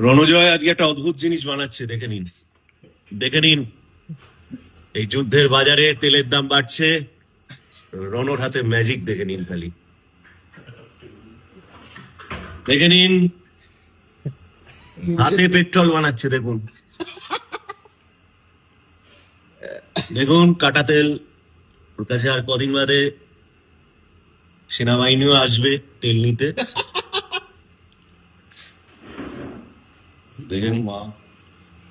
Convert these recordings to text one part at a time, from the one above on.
রণজয় আজকে একটা অদ্ভুত জিনিস বানাচ্ছে, দেখে নিন। দেখে নিন, এই যুদ্ধের বাজারে তেলের দাম বাড়ছে, রণর হাতে ম্যাজিক দেখে নিন খালি। দেখে নিন, হাতে পেট্রোল বানাচ্ছে, দেখুন দেখুন কাটা তেল। ওর কাছে আর কদিন বাদে সেনাবাহিনীও আসবে তেল নিতে। দেখেন,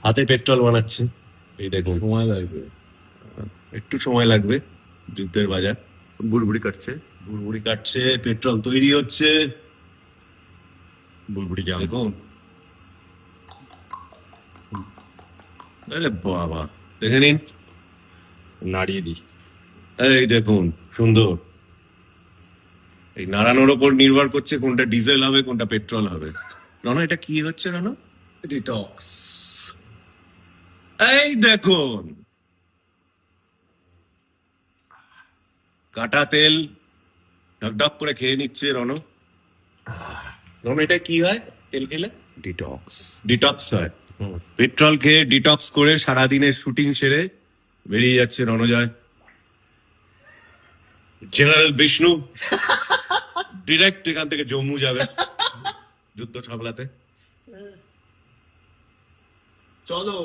হাতে পেট্রোল বানাচ্ছে, এই দেখুন। সময় লাগবে, একটু সময় লাগবে, যুদ্ধের বাজার। বুড়বুড়ি কাটছে, বুড়বুড়ি কাটছে, পেট্রোল তৈরি হচ্ছে, বুড়বুড়ি জাম। দেখুন। আরে বাবা, দেখে নিন, নাড়িয়ে দিই। এই দেখুন, সুন্দর। এই নাড়ানোর ওপর নির্ভর করছে কোনটা ডিজেল হবে কোনটা পেট্রোল হবে। রানা, এটা কি হচ্ছে রানা? ডিটক্স। এই দেখুন, কাটা তেল ঢকঢক করে খেয়ে নিচ্ছে রণ। রণ, এটা কি হয় তেল খেলে? ডিটক্স। ডিটক্স হয়। পেট্রোল খেয়ে ডিটক্স করে সারাদিনের শুটিং সেরে বেরিয়ে যাচ্ছে রণজয়। জেনারেল বিষ্ণু ডিরেক্ট এখান থেকে জম্মু যাবে যুদ্ধ সামলাতে। চলো।